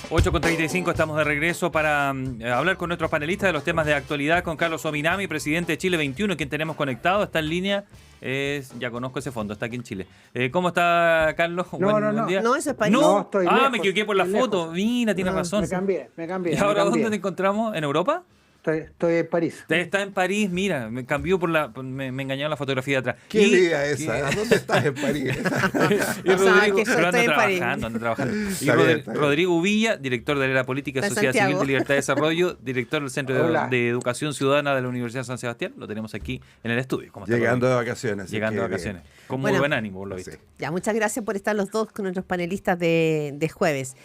8:35, estamos de regreso para hablar con nuestros panelistas de los temas de actualidad, con Carlos Ominami, presidente de Chile 21, quien tenemos conectado, está en línea. Ya conozco ese fondo, está aquí en Chile. ¿Cómo está, Carlos? Buen día. No, eso es París. No, estoy lejos, me equivoqué por la foto. lejos. Mira, tiene razón. Me cambié. ¿Y ahora dónde te encontramos? ¿En Europa? Estoy en París. Usted está en París, mira, me cambió me engañó la fotografía de atrás. ¿Qué día esa? ¿Dónde estás en París? Y Rodrigo, que yo pero estoy en París. anda trabajando. Y Está bien, está bien. Rodrigo Uvilla, director de la Política Está en Sociedad Santiago. Civil de Libertad y Desarrollo, director del Centro Hola. de Educación Ciudadana de la Universidad de San Sebastián. Lo tenemos aquí en el estudio. ¿Cómo está, Llegando Rodrigo? de vacaciones. así Llegando que de vacaciones. Con muy Bueno, buen ánimo, por lo visto. Sí. Ya, muchas gracias por estar los dos con nuestros panelistas de jueves.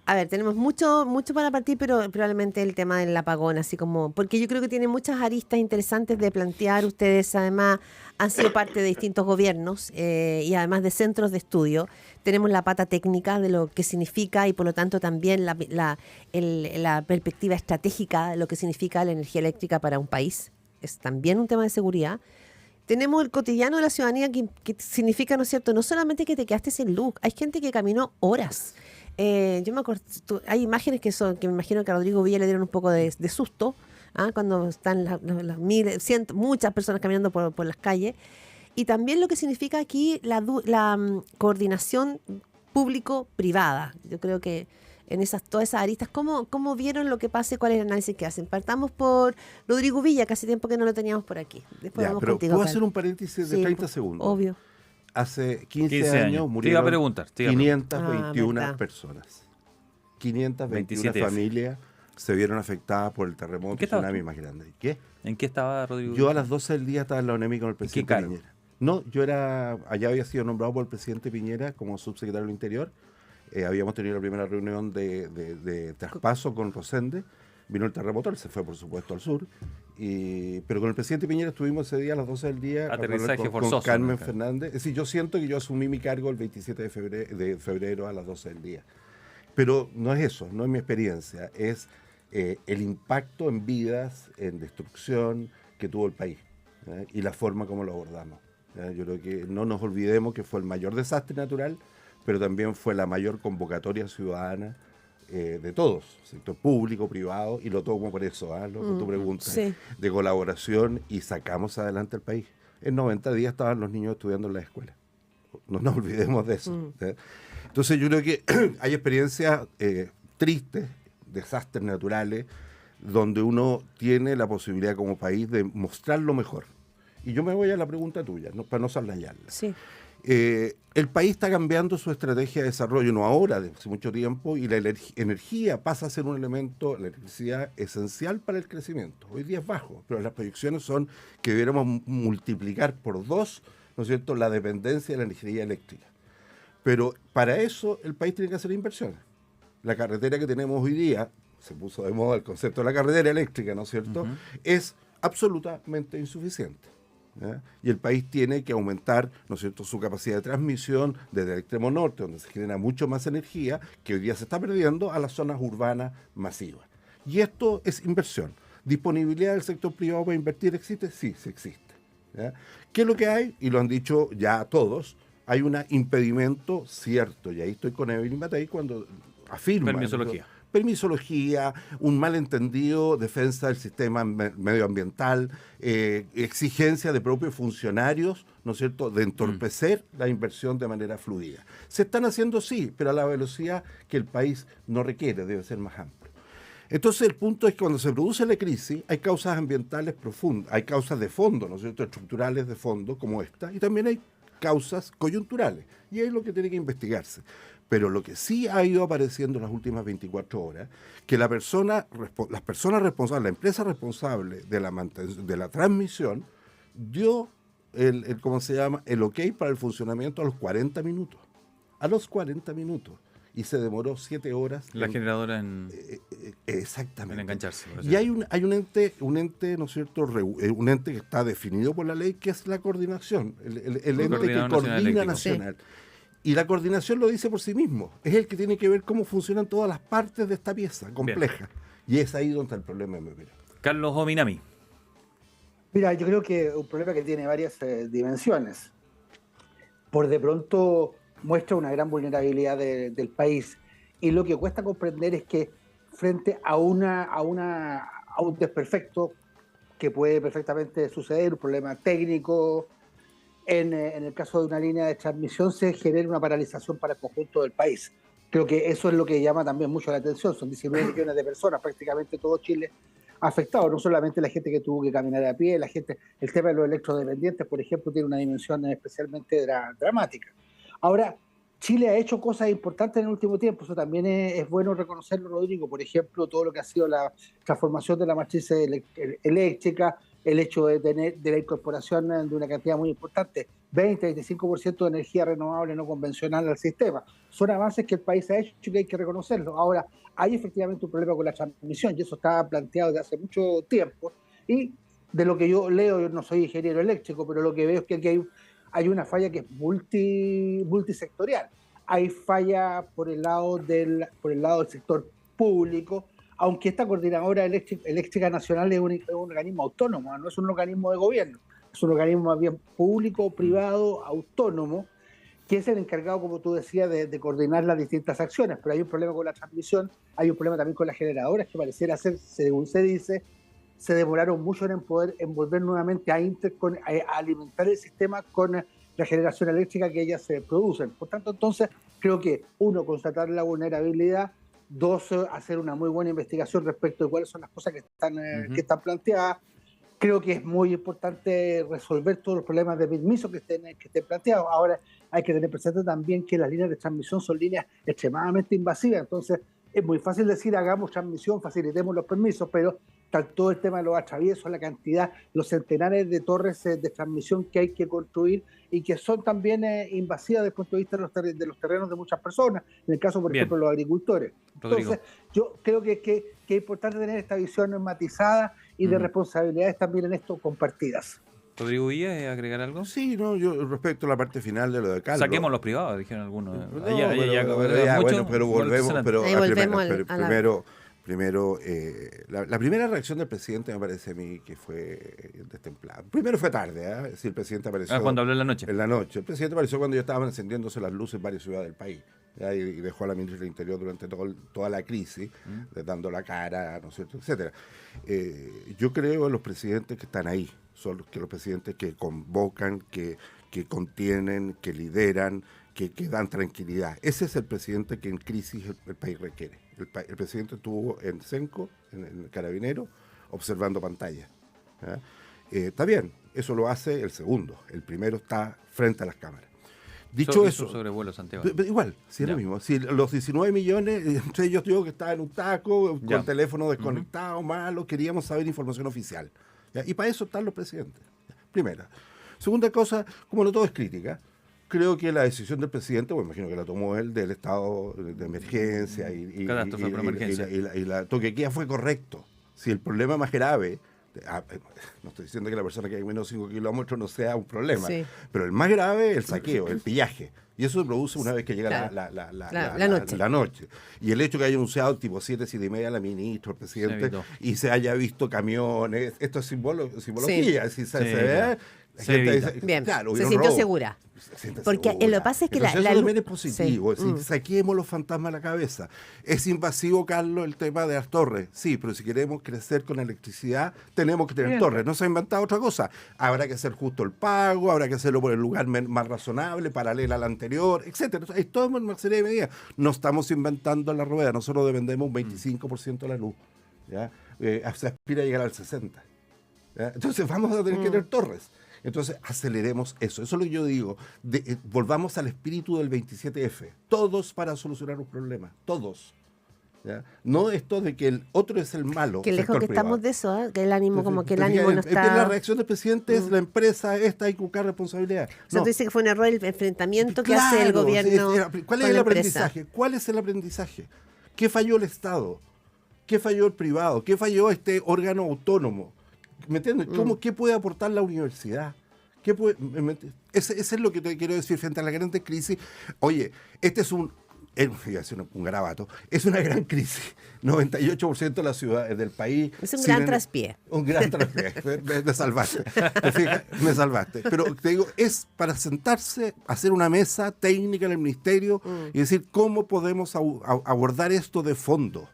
A ver, tenemos mucho para partir, pero probablemente el tema del apagón, así como, porque yo creo que tiene muchas aristas interesantes de plantear. Ustedes además han sido parte de distintos gobiernos y además de centros de estudio. Tenemos la pata técnica de lo que significa y por lo tanto también la perspectiva estratégica de lo que significa la energía eléctrica para un país. Es también un tema de seguridad. Tenemos el cotidiano de la ciudadanía que significa, ¿no es cierto?, no solamente que te quedaste sin luz, hay gente que caminó horas. Yo me acuerdo, hay imágenes que me imagino que a Rodrigo Villa le dieron un poco de susto, cuando están muchas personas caminando por las calles. Y también lo que significa aquí la coordinación público-privada. Yo creo que en todas esas aristas, ¿cómo vieron lo que pasa y cuál es el análisis que hacen? Partamos por Rodrigo Villa, que hace tiempo que no lo teníamos por aquí. Después Ya, vamos pero contigo, ¿puedo Carlos. hacer un paréntesis de Sí, 30 segundos? Obvio. Hace 15 15 años años. Te iba a murieron preguntar. 521 verdad. personas. 521 27F. familias se vieron afectadas por el terremoto ¿Qué y estabas tsunami tú? más grande. ¿Qué? ¿En qué estaba Rodrigo? Yo a las 12 del día estaba en la ONEMI con el presidente cargo? Piñera. No, allá había sido nombrado por el presidente Piñera como subsecretario del Interior. Habíamos tenido la primera reunión de traspaso con Rosende. Vino el terremoto, él se fue por supuesto al sur. Pero con el presidente Piñera estuvimos ese día a las 12 del día Aterrizaje con forzoso, Carmen ¿no? Fernández. Es decir, yo siento que yo asumí mi cargo el 27 de febrero a las 12 del día. Pero no es eso, no es mi experiencia, es el impacto en vidas, en destrucción que tuvo el país, y la forma como lo abordamos. Yo creo que no nos olvidemos que fue el mayor desastre natural, pero también fue la mayor convocatoria ciudadana de todos, sector público, privado, y lo tomo por eso, lo que tú preguntas, sí. de colaboración, y sacamos adelante el país. En 90 días estaban los niños estudiando en la escuela. No nos olvidemos de eso. Entonces yo creo que hay experiencias tristes, desastres naturales, donde uno tiene la posibilidad como país de mostrar lo mejor. Y yo me voy a la pregunta tuya, para no saldañarla. Sí. El país está cambiando su estrategia de desarrollo, no ahora, desde hace mucho tiempo, y la energía pasa a ser un elemento, la electricidad, esencial para el crecimiento. Hoy día es bajo, pero las proyecciones son que debiéramos multiplicar por 2, ¿no es cierto?, la dependencia de la energía eléctrica. Pero para eso el país tiene que hacer inversiones. La carretera que tenemos hoy día, se puso de moda el concepto de la carretera eléctrica, ¿no es cierto?, es absolutamente insuficiente. ¿Ya? Y el país tiene que aumentar, ¿no es cierto?, su capacidad de transmisión desde el extremo norte, donde se genera mucho más energía, que hoy día se está perdiendo, a las zonas urbanas masivas. Y esto es inversión. ¿Disponibilidad del sector privado para invertir existe? Sí, sí existe. ¿Ya? ¿Qué es lo que hay? Y lo han dicho ya todos, hay un impedimento cierto, y ahí estoy con Evelyn Matei cuando afirma... Permisología. Permisología, un malentendido defensa del sistema medioambiental, exigencia de propios funcionarios, ¿no es cierto?, de entorpecer la inversión de manera fluida. Se están haciendo, sí, pero a la velocidad que el país no requiere, debe ser más amplio. Entonces el punto es que cuando se produce la crisis hay causas ambientales profundas, hay causas de fondo, ¿no es cierto?, estructurales de fondo como esta, y también hay causas coyunturales, y es lo que tiene que investigarse. Pero lo que sí ha ido apareciendo en las últimas 24 horas, que las personas responsables, la empresa responsable de la transmisión, dio ¿cómo se llama?, el ok para el funcionamiento a los 40 minutos. A los 40 minutos. Y se demoró 7 horas. La generadora en Exactamente. engancharse. Y hay un ente, ¿no es cierto?, un ente que está definido por la ley, que es la coordinación, el ente que coordina nacional. Y la coordinación lo dice por sí mismo. Es el que tiene que ver cómo funcionan todas las partes de esta pieza compleja. Bien. Y es ahí donde está el problema, en mi opinión. Carlos Ominami. Mira, yo creo que un problema que tiene varias dimensiones. Por de pronto muestra una gran vulnerabilidad del país. Y lo que cuesta comprender es que frente a un desperfecto que puede perfectamente suceder, un problema técnico, en el caso de una línea de transmisión se genera una paralización para el conjunto del país. Creo que eso es lo que llama también mucho la atención. Son 19 millones de personas, prácticamente todo Chile afectado, no solamente la gente que tuvo que caminar a pie, el tema de los electrodependientes, por ejemplo, tiene una dimensión especialmente dramática. Ahora, Chile ha hecho cosas importantes en el último tiempo, eso también es bueno reconocerlo, Rodrigo. Por ejemplo, todo lo que ha sido la transformación de la matriz eléctrica, el hecho de la incorporación de una cantidad muy importante, 20-25% de energía renovable no convencional al sistema. Son avances que el país ha hecho y que hay que reconocerlo. Ahora, hay efectivamente un problema con la transmisión y eso estaba planteado desde hace mucho tiempo. Y de lo que yo leo, yo no soy ingeniero eléctrico, pero lo que veo es que aquí hay una falla que es multisectorial. Hay falla por el lado del sector público, aunque esta coordinadora eléctrica nacional es un organismo autónomo, no es un organismo de gobierno, es un organismo más bien público, privado, autónomo, que es el encargado, como tú decías, de coordinar las distintas acciones. Pero hay un problema con la transmisión, hay un problema también con las generadoras, que pareciera ser, según se dice, se demoraron mucho en poder envolver nuevamente a alimentar el sistema con la generación eléctrica que ellas se producen. Por tanto, entonces, creo que, uno, constatar la vulnerabilidad, dos, hacer una muy buena investigación respecto de cuáles son las cosas que están planteadas. Creo que es muy importante resolver todos los problemas de permiso que estén planteados. Ahora, hay que tener presente también que las líneas de transmisión son líneas extremadamente invasivas, entonces es muy fácil decir hagamos transmisión, facilitemos los permisos, pero todo el tema de los atraviesos, la cantidad, los centenares de torres de transmisión que hay que construir y que son también invasivas desde el punto de vista de los terrenos de muchas personas, en el caso, por ejemplo, de los agricultores. Rodrigo. Entonces, yo creo que es importante tener esta visión matizada y de responsabilidades también en esto compartidas. Rodrigo Villa, ¿agregar algo? Sí, no, yo respecto a la parte final de lo de Carlos. Saquemos los privados, dijeron algunos. Pero volvemos, primero, la primera reacción del presidente me parece a mí que fue destemplada. Primero fue tarde, es decir, el presidente apareció... cuando habló en la noche. En la noche. El presidente apareció cuando ya estaban encendiéndose las luces en varias ciudades del país. ¿Ya? Y dejó a la ministra del Interior durante toda la crisis, dando la cara, ¿no es cierto?, etcétera. Yo creo en los presidentes que están ahí. Son los presidentes que convocan, que contienen, que lideran, que dan tranquilidad. Ese es el presidente que en crisis el país requiere. El presidente estuvo en Senco, en el Carabinero, observando pantalla. Está bien, eso lo hace el segundo. El primero está frente a las cámaras. Dicho eso, sobrevuelo Santiago. Pero igual, si es lo mismo. Si los 19 millones, entre ellos yo que estaba en un taco, con teléfono desconectado, malo, queríamos saber información oficial. ¿Ya? Y para eso están los presidentes. Primera. Segunda cosa, como no todo es crítica, creo que la decisión del presidente, pues imagino que la tomó él, del estado de emergencia y la toquequía fue correcto. Si el problema más grave, no estoy diciendo que la persona que hay menos de 5 kilómetros no sea un problema, pero el más grave es el saqueo, el pillaje. Y eso se produce una vez que llega la noche. Y el hecho que haya anunciado tipo 7:30 la ministra, el presidente, y se haya visto camiones, esto es simbología. Si se ve, bien, claro, se sintió segura. Porque lo que pasa es que eso también es positivo. Saquemos los fantasmas a la cabeza. Es invasivo, Carlos, el tema de las torres. Sí, pero si queremos crecer con electricidad, tenemos que tener torres. No se ha inventado otra cosa. Habrá que hacer justo el pago, habrá que hacerlo por el lugar más razonable, paralela al anterior, etcétera. Hay toda una serie de medidas. No estamos inventando la rueda. Nosotros dependemos un 25% de la luz. ¿Ya? Se aspira a llegar al 60%. ¿Ya? Entonces vamos a tener que tener torres. Entonces, aceleremos eso. Eso es lo que yo digo. Volvamos al espíritu del 27F. Todos para solucionar un problema. Todos. ¿Ya? No esto de que el otro es el malo. Que lejos que privado. Estamos de eso, que el ánimo, como que el ánimo no está... La reacción del presidente es la empresa esta, hay que buscar responsabilidad. O sea, tú dices que fue un error el enfrentamiento que hace el gobierno. ¿Cuál es el aprendizaje? ¿Cuál es el aprendizaje? ¿Qué falló el Estado? ¿Qué falló el privado? ¿Qué falló este órgano autónomo? ¿Me entiendes? ¿Qué puede aportar la universidad? Ese es lo que te quiero decir frente a la grande crisis. Oye, este es iba a ser un garabato, es una gran crisis. 98% de las ciudades del país... Es un gran traspié. Un gran traspié. Me salvaste. ¿Te fijas? Me salvaste. Pero te digo, es para sentarse, hacer una mesa técnica en el ministerio y decir cómo podemos abordar esto de fondo.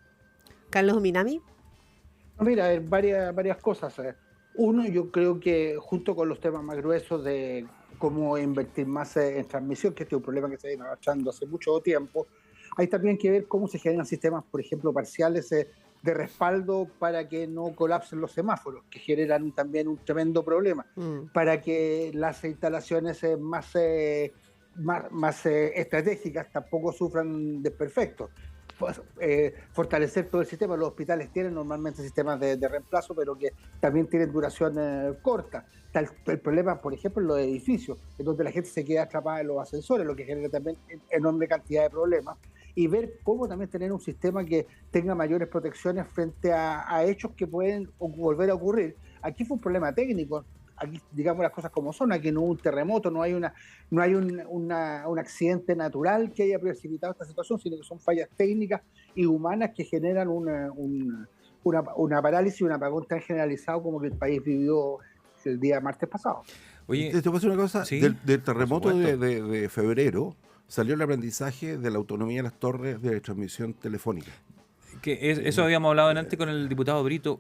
Carlos Ominami. Mira, varias cosas. Uno, yo creo que junto con los temas más gruesos de cómo invertir más en transmisión, que este es un problema que se viene arrastrando hace mucho tiempo, hay también que ver cómo se generan sistemas, por ejemplo, parciales de respaldo para que no colapsen los semáforos, que generan también un tremendo problema, para que las instalaciones más estratégicas tampoco sufran desperfectos. Fortalecer todo el sistema. Los hospitales tienen normalmente sistemas de reemplazo, pero que también tienen duración corta. El problema, por ejemplo, en los edificios, en donde la gente se queda atrapada en los ascensores, lo que genera también enorme cantidad de problemas. Y ver cómo también tener un sistema que tenga mayores protecciones frente a hechos que pueden volver a ocurrir. Aquí fue un problema técnico. Aquí, digamos las cosas como son, aquí no hubo un terremoto, no hay un accidente natural que haya precipitado esta situación, sino que son fallas técnicas y humanas que generan una parálisis y un apagón tan generalizado como que el país vivió el día martes pasado. Oye, te voy a decir una cosa, ¿sí? Del terremoto de febrero salió el aprendizaje de la autonomía de las torres de transmisión telefónica. Eso habíamos hablado antes con el diputado Brito.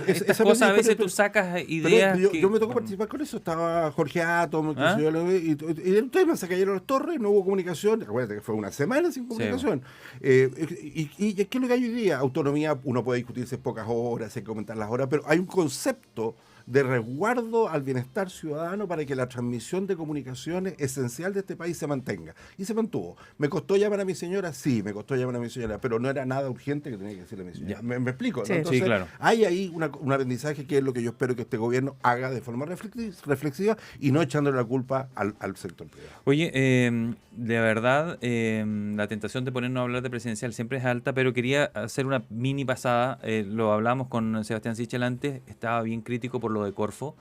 Estas cosas a veces tú sacas ideas. Yo me tocó participar con eso. Estaba Jorge Atom, y el tema se cayeron las torres, no hubo comunicación. Recuerda que fue una semana sin comunicación. Sí. ¿Y qué es lo que hay hoy día? Autonomía, uno puede discutirse pocas horas, hay que aumentar las horas, pero hay un concepto de resguardo al bienestar ciudadano para que la transmisión de comunicaciones esencial de este país se mantenga. Y se mantuvo. ¿Me costó llamar a mi señora? Sí, me costó llamar a mi señora, pero no era nada urgente que tenía que decirle a mi señora. ¿Me explico? Sí, ¿no? Entonces, sí, claro. Hay ahí un aprendizaje que es lo que yo espero que este gobierno haga de forma reflexiva y no echándole la culpa al sector privado. Oye, de verdad, la tentación de ponernos a hablar de presidencial siempre es alta, pero quería hacer una mini pasada. Lo hablamos con Sebastián Sichel antes, estaba bien crítico por lo de Corfo.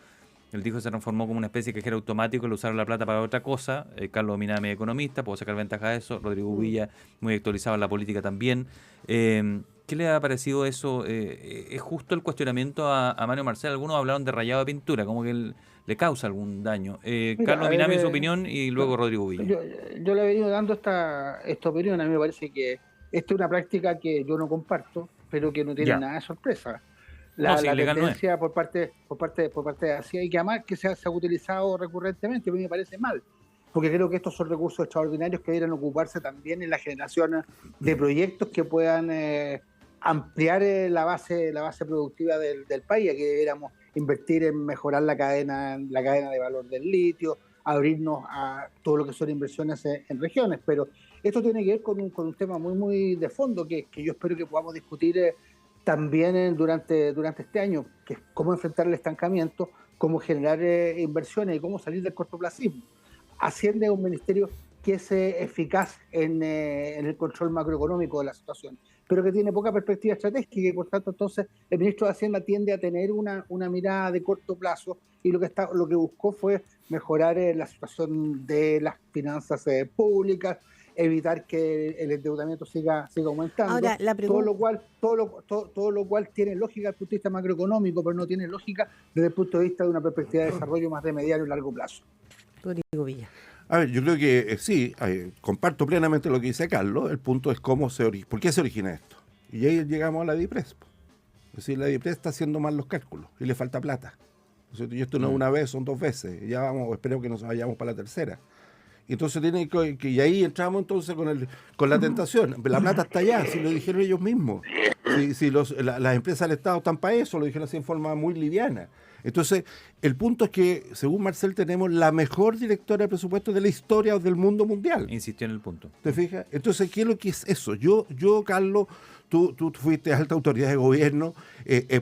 Él dijo que se transformó como una especie de cajero automático, le usaron la plata para otra cosa. Carlos Ominami, economista, puedo sacar ventaja de eso. Rodrigo Villa, muy actualizado en la política también. ¿Qué le ha parecido eso? ¿Es justo el cuestionamiento a Mario Marcel? Algunos hablaron de rayado de pintura, como que le causa algún daño. Mira, Carlos Ominami, su opinión, y luego Rodrigo Villa. Yo le he venido dando esta opinión. A mí me parece que esta es una práctica que yo no comparto, pero que no tiene nada de sorpresa. La tendencia por parte de Hacienda, y que además que se ha utilizado recurrentemente, a mí me parece mal, porque creo que estos son recursos extraordinarios que deberían ocuparse también en la generación de proyectos que puedan ampliar la base productiva del país. Aquí deberíamos invertir en mejorar la cadena de valor del litio, abrirnos a todo lo que son inversiones en regiones, pero esto tiene que ver con un tema muy muy de fondo que yo espero que podamos discutir también durante este año, que es cómo enfrentar el estancamiento, cómo generar inversiones y cómo salir del cortoplacismo. Hacienda es un ministerio que es eficaz en el control macroeconómico de la situación, pero que tiene poca perspectiva estratégica y por tanto entonces el ministro de Hacienda tiende a tener una mirada de corto plazo y lo que buscó fue mejorar la situación de las finanzas públicas, evitar que el endeudamiento siga aumentando. Ahora, todo lo cual tiene lógica desde el punto de vista macroeconómico, pero no tiene lógica desde el punto de vista de una perspectiva de desarrollo más de mediano y largo plazo. Rodrigo Villa. A ver, yo creo que sí, comparto plenamente lo que dice Carlos. El punto es por qué se origina esto. Y ahí llegamos a la DIPRES. Es decir, la DIPRES está haciendo mal los cálculos y le falta plata. Y esto no es una vez, son 2 veces. Ya espero que nos vayamos para la tercera. Entonces y ahí entramos entonces con la tentación. La plata está allá, si lo dijeron ellos mismos. Si las empresas del Estado están para eso, lo dijeron así en forma muy liviana. Entonces, el punto es que, según Marcel, tenemos la mejor directora de presupuestos de la historia del mundo mundial. Insistió en el punto. ¿Te fijas? Entonces, ¿qué es lo que es eso? Yo Carlos, tú fuiste alta autoridad de gobierno,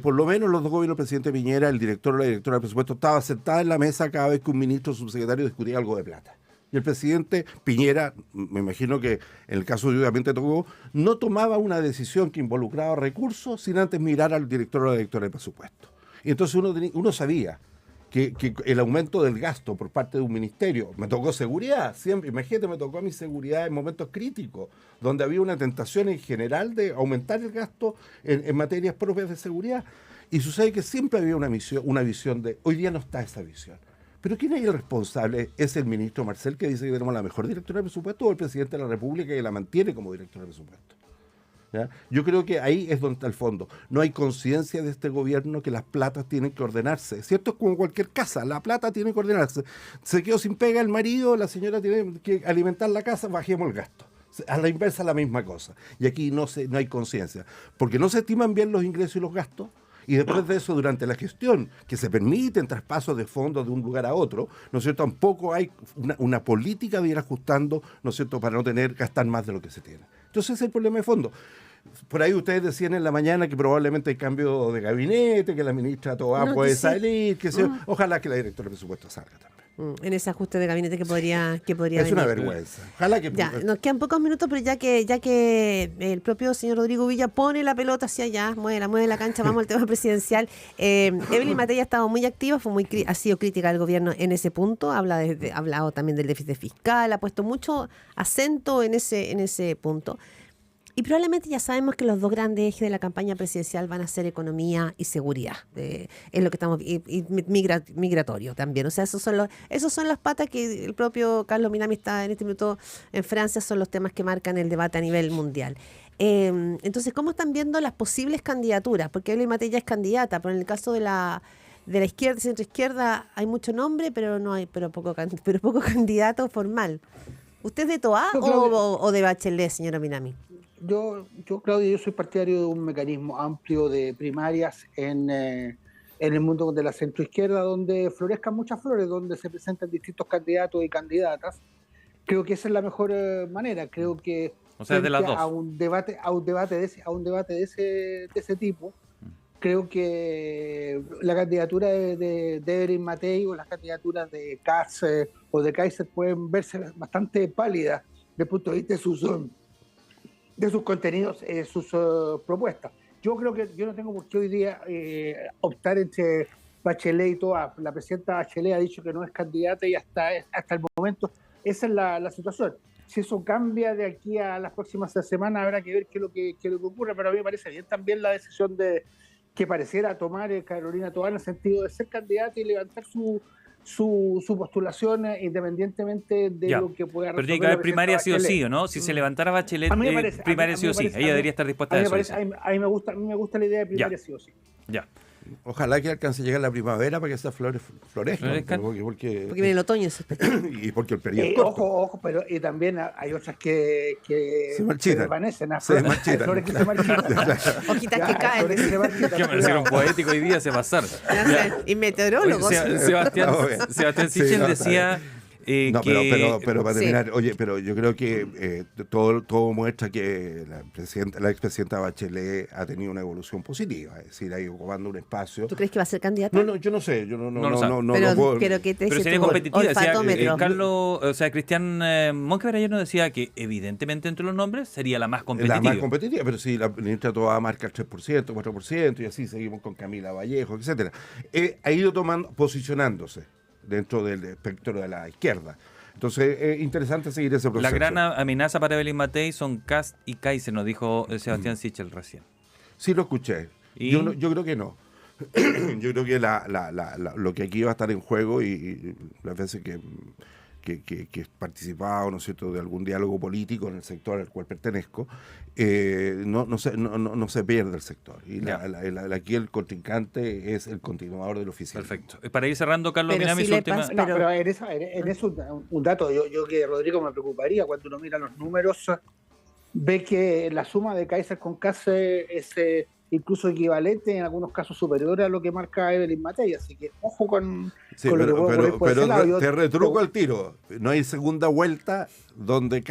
por lo menos los dos gobiernos, el presidente Piñera, el director o la directora de presupuestos, estaba sentada en la mesa cada vez que un ministro o subsecretario discutía algo de plata. Y el presidente Piñera, me imagino que en el caso de Udía también te tocó, no tomaba una decisión que involucraba recursos sin antes mirar al director o la directora de presupuesto. Y entonces uno sabía que el aumento del gasto por parte de un ministerio, me tocó seguridad, siempre, imagínate, me tocó a mi seguridad en momentos críticos, donde había una tentación en general de aumentar el gasto en materias propias de seguridad. Y sucede que siempre había una visión de, hoy día no está esa visión. Pero ¿quién es el responsable? ¿Es el ministro Marcel, que dice que tenemos la mejor directora de presupuesto, o el presidente de la República, que la mantiene como directora de presupuesto? ¿Ya? Yo creo que ahí es donde está el fondo. No hay conciencia de este gobierno que las platas tienen que ordenarse. ¿Cierto? Es como cualquier casa, la plata tiene que ordenarse. Se quedó sin pega el marido, la señora tiene que alimentar la casa, bajemos el gasto. A la inversa la misma cosa. Y aquí no hay conciencia. Porque no se estiman bien los ingresos y los gastos. Y después de eso, durante la gestión, que se permiten traspasos de fondos de un lugar a otro, ¿no es cierto? Tampoco hay una política de ir ajustando, ¿no es cierto?, para no gastar más de lo que se tiene. Entonces ese es el problema de fondo. Por ahí ustedes decían en la mañana que probablemente hay cambio de gabinete, que la ministra Toá puede salir, que ojalá que la directora de presupuesto salga también. En ese ajuste de gabinete que podría es venir. Una vergüenza. Ojalá que... Ya, nos quedan pocos minutos, pero ya que el propio señor Rodrigo Villa pone la pelota hacia allá, mueve la cancha, vamos al tema presidencial. Evelyn Matei ha estado muy activa, ha sido crítica del gobierno en ese punto, ha hablado también del déficit fiscal, ha puesto mucho acento en ese punto. Y probablemente ya sabemos que los dos grandes ejes de la campaña presidencial van a ser economía y seguridad. Es lo que estamos y migratorio también. O sea, esos son las patas que el propio Carlos Minami está en este minuto en Francia, son los temas que marcan el debate a nivel mundial. Entonces, ¿cómo están viendo las posibles candidaturas? Porque Evelyn Matei ya es candidata, pero en el caso de la izquierda, centro-izquierda, hay mucho nombre, pero poco candidato formal. ¿Usted es de Toá o de Bachelet, señora Minami? Yo, Claudia, yo soy partidario de un mecanismo amplio de primarias en el mundo de la centroizquierda, donde florezcan muchas flores, donde se presentan distintos candidatos y candidatas. Creo que esa es la mejor manera. Creo que de las dos. a un debate de ese tipo, creo que la candidatura de Evelyn Matei o las candidaturas de Katz o de Kaiser pueden verse bastante pálidas desde el punto de vista de sus contenidos, sus propuestas. Yo creo que yo no tengo por qué hoy día optar entre Bachelet y Toá. La presidenta Bachelet ha dicho que no es candidata y hasta el momento esa es la situación. Si eso cambia de aquí a las próximas semanas, habrá que ver qué es lo que ocurre, pero a mí me parece bien también la decisión que pareciera tomar Carolina Toá en el sentido de ser candidata y levantar su postulación independientemente de lo que pueda resolver. Pero tiene que haber primaria sí o sí, ¿o no? Si se levantara Bachelet, primaria sí o sí. Ella debería estar dispuesta a eso. A mí me gusta la idea de primaria sí o sí. Ya. Ojalá que alcance a llegar la primavera para que esas flores florezcan. Porque viene el otoño. Y porque el periodo es corto. Ojo, pero y también hay otras que se desvanecen. Se marchitan. Flores que se marchitan. Hojitas que caen. Que me hicieron poético hoy día, se pasaron. Y meteorólogos. Sebastián Sichel decía... pero para terminar, oye, pero yo creo que todo muestra que la expresidenta Bachelet ha tenido una evolución positiva, es decir, ha ido ocupando un espacio. ¿Tú crees que va a ser candidata? No, yo no sé, yo no puedo. Pero sería competitiva, decía Cristian Monkeberg ayer nos decía que evidentemente entre los nombres sería la más competitiva. La más competitiva, pero si la ministra Toá marca el 3%, 4%, y así seguimos con Camila Vallejo, etcétera. Ha ido posicionándose dentro del espectro de la izquierda. Entonces, es interesante seguir ese proceso. La gran amenaza para Evelyn Matei son Kast y Kaiser, nos dijo Sebastián Sichel recién. Sí, lo escuché. Yo creo que no. Yo creo que lo que aquí va a estar en juego y las veces que he participado, ¿no es cierto?, de algún diálogo político en el sector al cual pertenezco, no se pierde el sector. Y aquí el contrincante es el continuador del oficial. Perfecto. Para ir cerrando, Carlos Minami, su última... pero en eso un dato, yo que Rodrigo me preocuparía cuando uno mira los números, ve que la suma de Kaiser con Katz es incluso equivalente, en algunos casos superior a lo que marca Evelyn Matei, así que ojo con lo que puede por ese lado. Te retruco al tiro, no hay segunda vuelta donde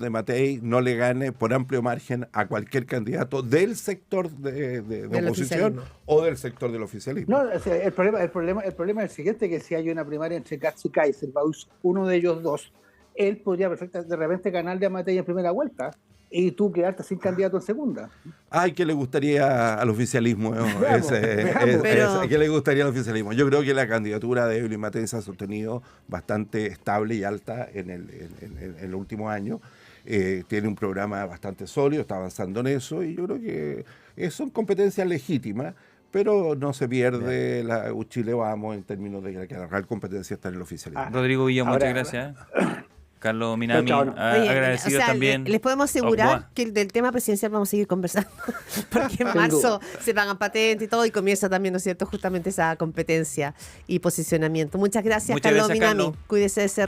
Matei no le gane por amplio margen a cualquier candidato del sector de oposición o del sector del oficialismo. No, el problema es el siguiente, que si hay una primaria entre Katz y Kaiser, uno de ellos dos, él podría de repente ganar de Matei en primera vuelta. y tú quedarte sin candidato en segunda. Ay, ¿qué le gustaría al oficialismo? Veamos. ¿Qué le gustaría al oficialismo? Yo creo que la candidatura de Evelyn Matei se ha sostenido bastante estable y alta en el último año. Tiene un programa bastante sólido, está avanzando en eso, y yo creo que son competencias legítimas, pero no se pierde la Chile Vamos en términos de que la real competencia está en el oficialismo. Rodrigo Villa, muchas gracias. Carlos Minami, Chao. Oye, agradecido o sea, también. les podemos asegurar que del tema presidencial vamos a seguir conversando, porque en marzo se pagan patentes y todo, y comienza también, ¿no es cierto?, justamente esa competencia y posicionamiento. Muchas gracias, Muchas Carlos gracias, Minami. Carlos. Cuídese de ese